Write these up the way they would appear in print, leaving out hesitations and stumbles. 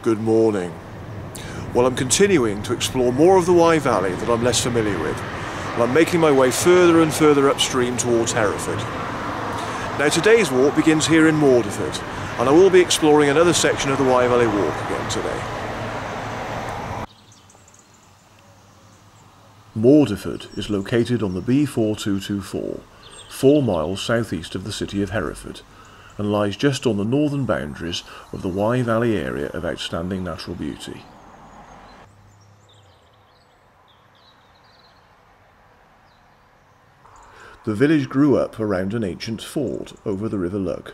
Good morning. Well, I'm continuing to explore more of the Wye Valley that I'm less familiar with, and I'm making my way further and further upstream towards Hereford. Now today's walk begins here in Mordiford, and I will be exploring another section of the Wye Valley Walk again today. Mordiford is located on the B4224, 4 miles southeast of the city of Hereford, and lies just on the northern boundaries of the Wye Valley area of outstanding natural beauty. The village grew up around an ancient ford over the River Lug.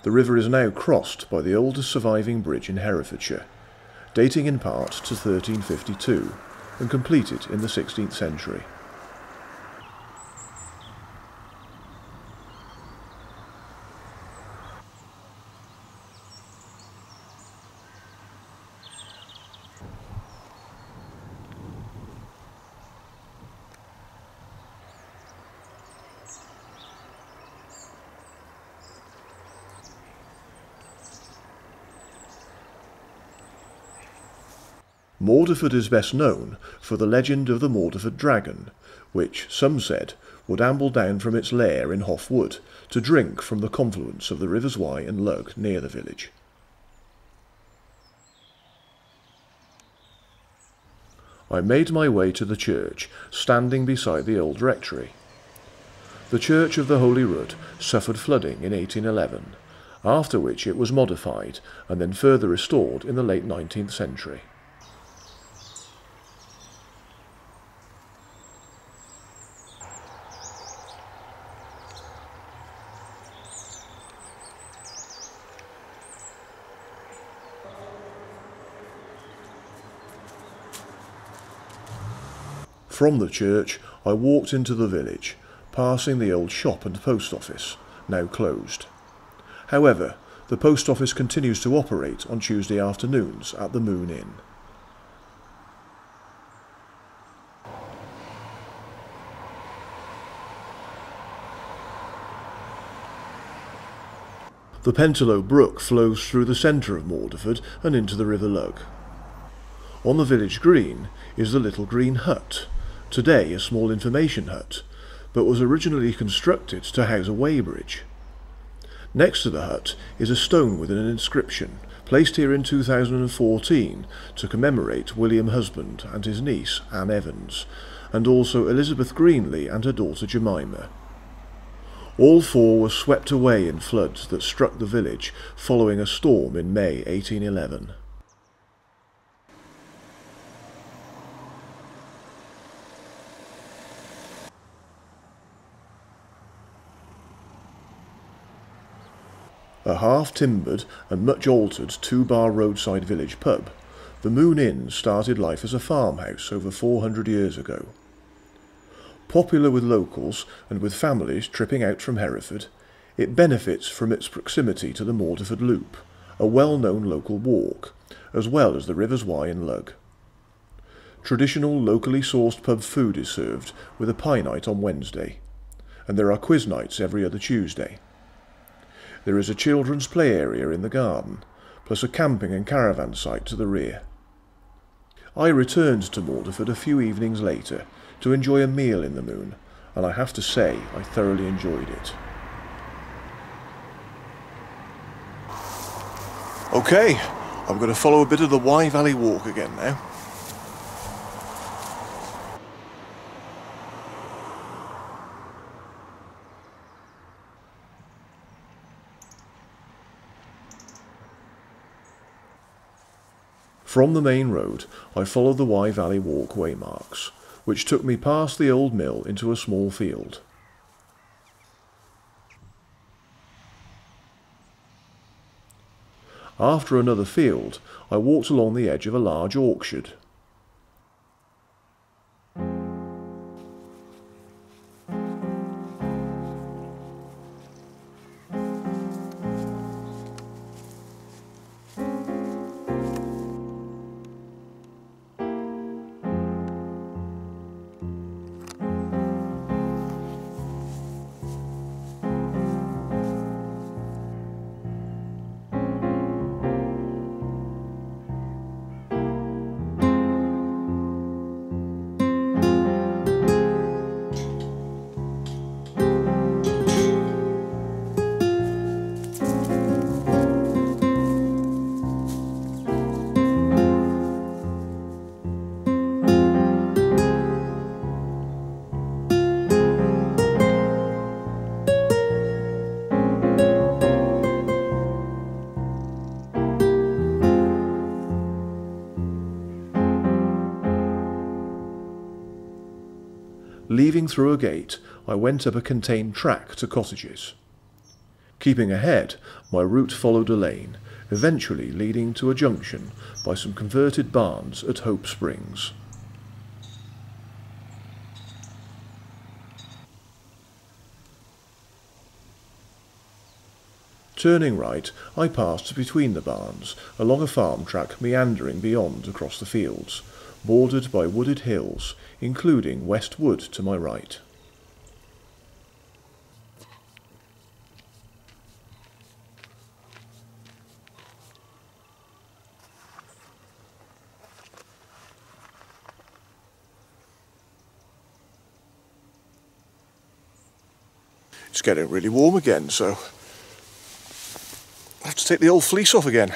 The river is now crossed by the oldest surviving bridge in Herefordshire, dating in part to 1352 and completed in the 16th century. Mordiford is best known for the legend of the Mordiford dragon, which, some said, would amble down from its lair in Haugh Wood to drink from the confluence of the rivers Wye and Lug near the village. I made my way to the church, standing beside the old rectory. The Church of the Holy Rood suffered flooding in 1811, after which it was modified and then further restored in the late 19th century. From the church, I walked into the village, passing the old shop and post office, now closed. However, the post office continues to operate on Tuesday afternoons at the Moon Inn. The Pentelow Brook flows through the centre of Mordiford and into the River Lug. On the village green is the little green hut, today a small information hut, but was originally constructed to house a weighbridge. Next to the hut is a stone with an inscription, placed here in 2014 to commemorate William Husband and his niece Anne Evans, and also Elizabeth Greenley and her daughter Jemima. All 4 were swept away in floods that struck the village following a storm in May 1811. A half-timbered and much altered 2-bar roadside village pub, the Moon Inn started life as a farmhouse over 400 years ago. Popular with locals and with families tripping out from Hereford, it benefits from its proximity to the Mordiford Loop, a well-known local walk, as well as the rivers Wye and Lug. Traditional locally sourced pub food is served with a pie night on Wednesday, and there are quiz nights every other Tuesday. There is a children's play area in the garden, plus a camping and caravan site to the rear. I returned to Mordiford a few evenings later to enjoy a meal in the Moon, and I have to say I thoroughly enjoyed it. Okay, I'm going to follow a bit of the Wye Valley Walk again now. From the main road, I followed the Wye Valley Walk waymarks, which took me past the old mill into a small field. After another field, I walked along the edge of a large orchard. Leaving through a gate, I went up a contained track to cottages. Keeping ahead, my route followed a lane, eventually leading to a junction by some converted barns at Hope Springs. Turning right, I passed between the barns, along a farm track meandering beyond across the fields, bordered by wooded hills, including West Wood to my right. It's getting really warm again, so I have to take the old fleece off again.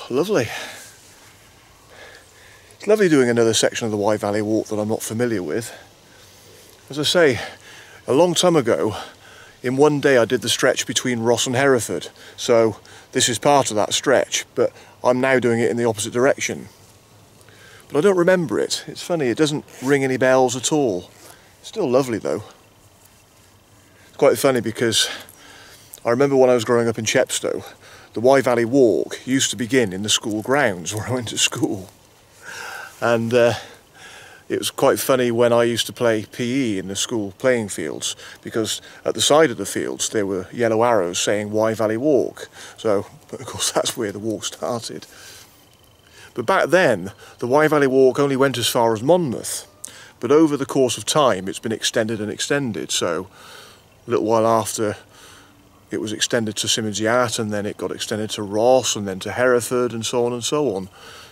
Lovely. It's lovely doing another section of the Wye Valley Walk that I'm not familiar with. As I say, a long time ago, in one day I did the stretch between Ross and Hereford, so this is part of that stretch, but I'm now doing it in the opposite direction. But I don't remember it. It's funny, it doesn't ring any bells at all. It's still lovely though. It's quite funny because I remember when I was growing up in Chepstow, the Wye Valley Walk used to begin in the school grounds where I went to school. And it was quite funny when I used to play PE in the school playing fields, because at the side of the fields there were yellow arrows saying Wye Valley Walk. So, of course, that's where the walk started. But back then, the Wye Valley Walk only went as far as Monmouth. But over the course of time, it's been extended and extended. So, a little while after, it was extended to Simmons Yat, and then it got extended to Ross, and then to Hereford, and so on and so on.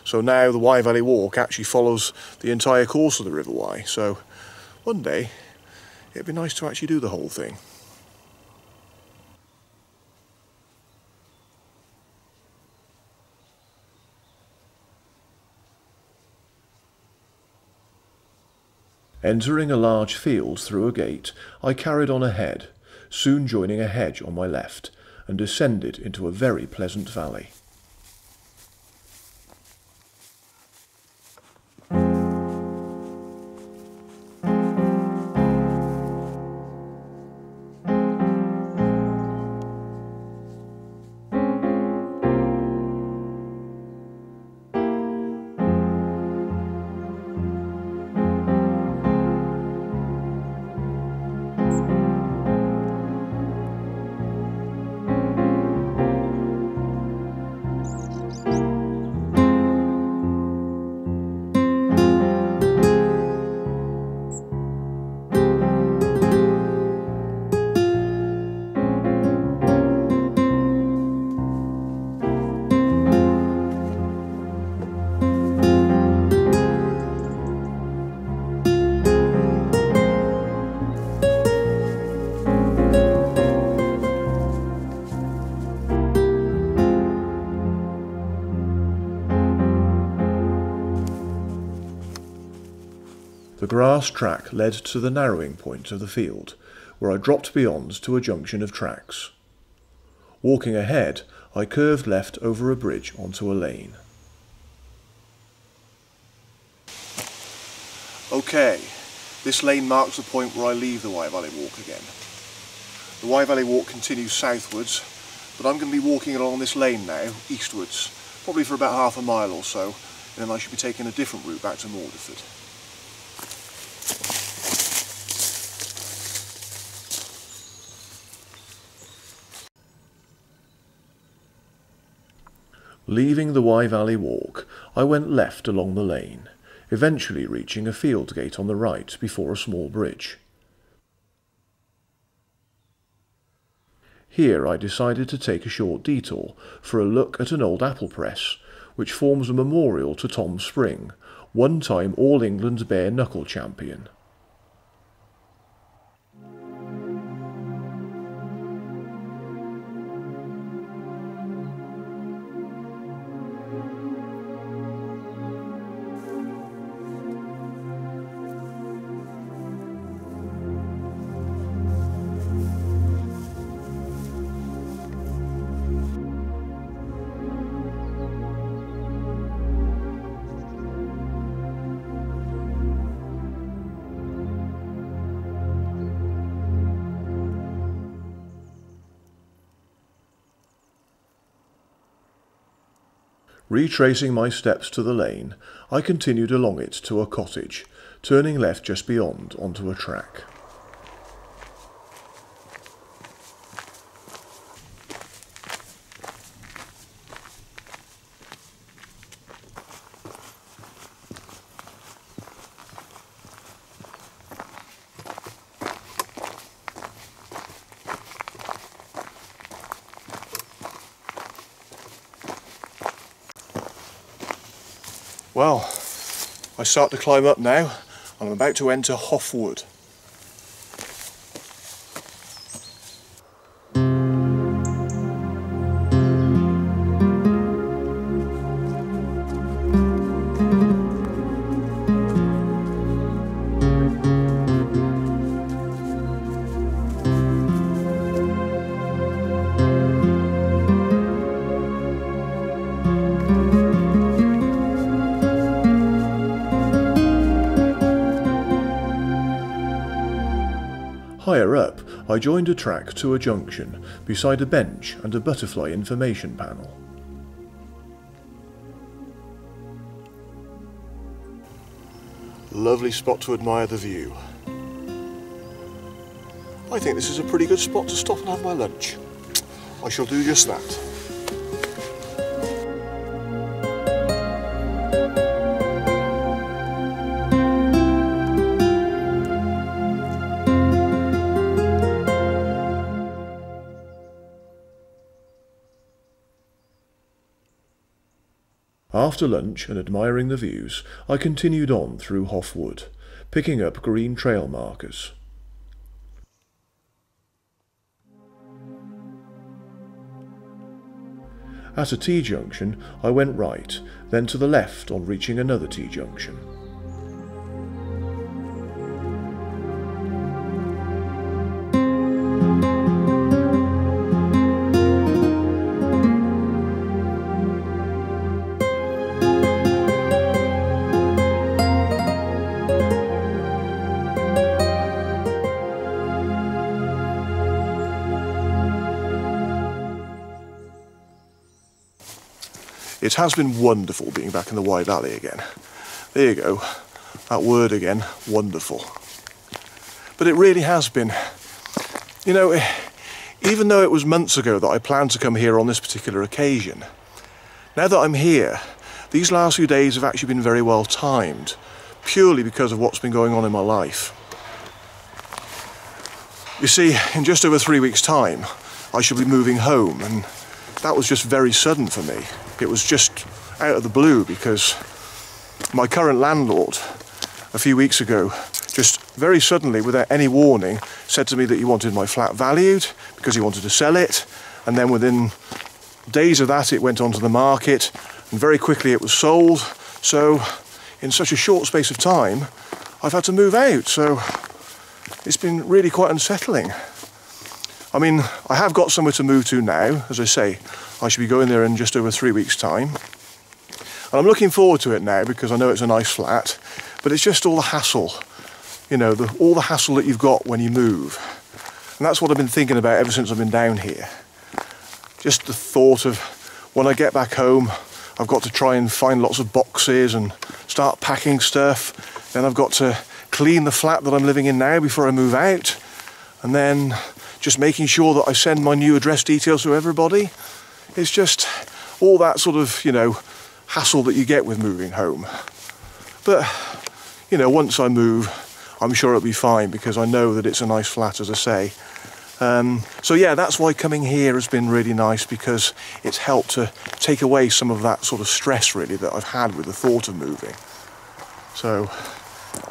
So now the Wye Valley Walk actually follows the entire course of the River Wye. So one day, it'd be nice to actually do the whole thing. Entering a large field through a gate, I carried on ahead, soon joining a hedge on my left, and descended into a very pleasant valley. The grass track led to the narrowing point of the field, where I dropped beyond to a junction of tracks. Walking ahead, I curved left over a bridge onto a lane. Okay, this lane marks the point where I leave the Wye Valley Walk again. The Wye Valley Walk continues southwards, but I'm going to be walking along this lane now, eastwards, probably for about half a mile or so, and then I should be taking a different route back to Mordiford. Leaving the Wye Valley Walk, I went left along the lane, eventually reaching a field gate on the right before a small bridge. Here I decided to take a short detour for a look at an old apple press, which forms a memorial to Tom Spring, one-time All England bare knuckle champion. Retracing my steps to the lane, I continued along it to a cottage, turning left just beyond onto a track. Well, I start to climb up now, and I'm about to enter Haugh Wood. Higher up, I joined a track to a junction, beside a bench and a butterfly information panel. Lovely spot to admire the view. I think this is a pretty good spot to stop and have my lunch. I shall do just that. After lunch and admiring the views, I continued on through Haugh Wood, picking up green trail markers. At a T-junction, I went right, then to the left on reaching another T-junction. It has been wonderful being back in the Wye Valley again. There you go, that word again, wonderful. But it really has been. You know, even though it was months ago that I planned to come here on this particular occasion, now that I'm here, these last few days have actually been very well timed, purely because of what's been going on in my life. You see, in just over 3 weeks' time, I shall be moving home, and that was just very sudden for me. It was just out of the blue because my current landlord, a few weeks ago, just very suddenly, without any warning, said to me that he wanted my flat valued because he wanted to sell it. And then within days of that, it went onto the market, and very quickly it was sold. So in such a short space of time, I've had to move out. So it's been really quite unsettling. I mean, I have got somewhere to move to now. As I say, I should be going there in just over 3 weeks' time. And I'm looking forward to it now because I know it's a nice flat, but it's just all the hassle, you know, all the hassle that you've got when you move. And that's what I've been thinking about ever since I've been down here. Just the thought of when I get back home, I've got to try and find lots of boxes and start packing stuff. Then I've got to clean the flat that I'm living in now before I move out. And then just making sure that I send my new address details to everybody. It's just all that sort of, you know, hassle that you get with moving home. But, you know, once I move, I'm sure it'll be fine because I know that it's a nice flat, as I say. So yeah, that's why coming here has been really nice, because it's helped to take away some of that sort of stress, really, that I've had with the thought of moving. So,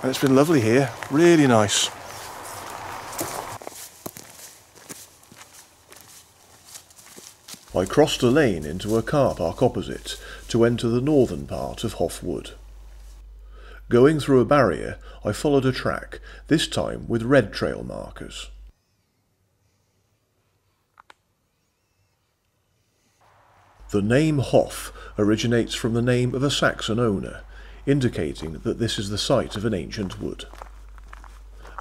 and it's been lovely here, really nice. I crossed a lane into a car park opposite to enter the northern part of Haugh Wood. Going through a barrier, I followed a track, this time with red trail markers. The name Haugh originates from the name of a Saxon owner, indicating that this is the site of an ancient wood.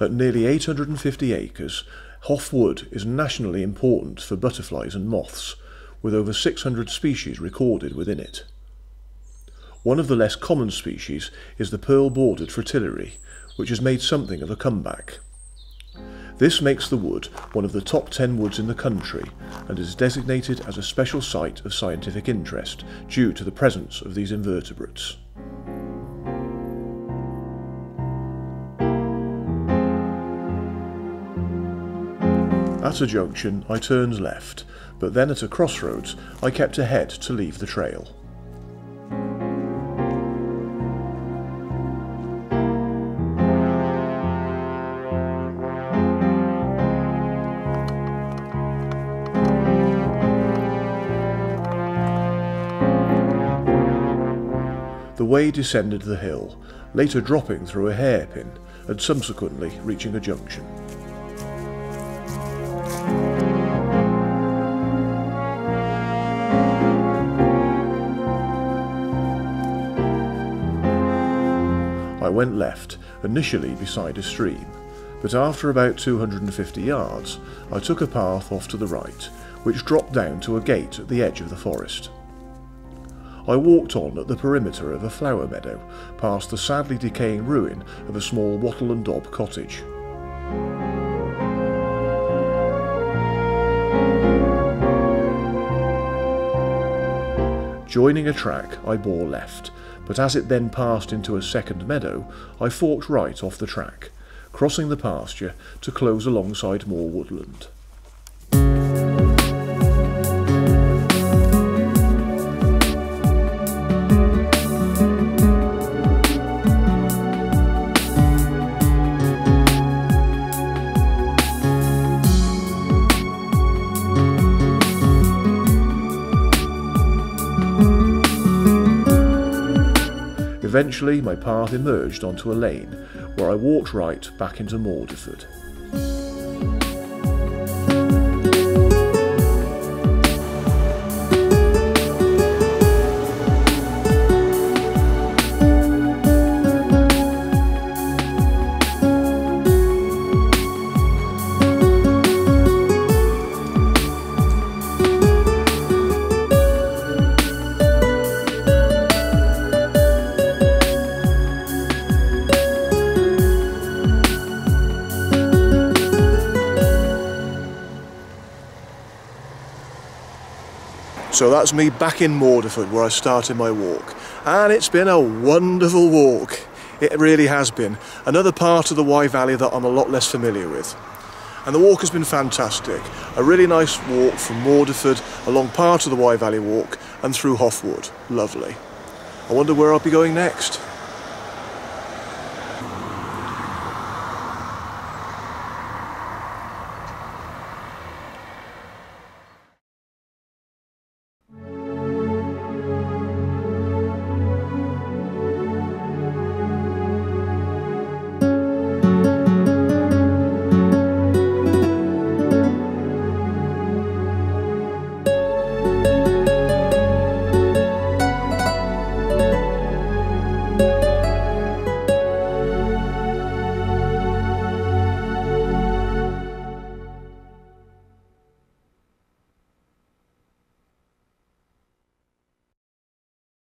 At nearly 850 acres, Haugh Wood is nationally important for butterflies and moths, with over 600 species recorded within it. One of the less common species is the pearl-bordered fritillary, which has made something of a comeback. This makes the wood one of the top 10 woods in the country and is designated as a special site of scientific interest due to the presence of these invertebrates. At a junction I turned left, but then at a crossroads I kept ahead to leave the trail. The way descended the hill, later dropping through a hairpin and subsequently reaching a junction. I went left, initially beside a stream, but after about 250 yards I took a path off to the right, which dropped down to a gate at the edge of the forest. I walked on at the perimeter of a flower meadow, past the sadly decaying ruin of a small wattle and daub cottage. Joining a track, I bore left, but as it then passed into a second meadow, I forked right off the track, crossing the pasture to close alongside more woodland. Eventually my path emerged onto a lane, where I walked right back into Mordiford. So that's me back in Mordiford, where I started my walk, and it's been a wonderful walk. It really has been. Another part of the Wye Valley that I'm a lot less familiar with. And the walk has been fantastic. A really nice walk from Mordiford along part of the Wye Valley Walk and through Haugh Wood. Lovely. I wonder where I'll be going next.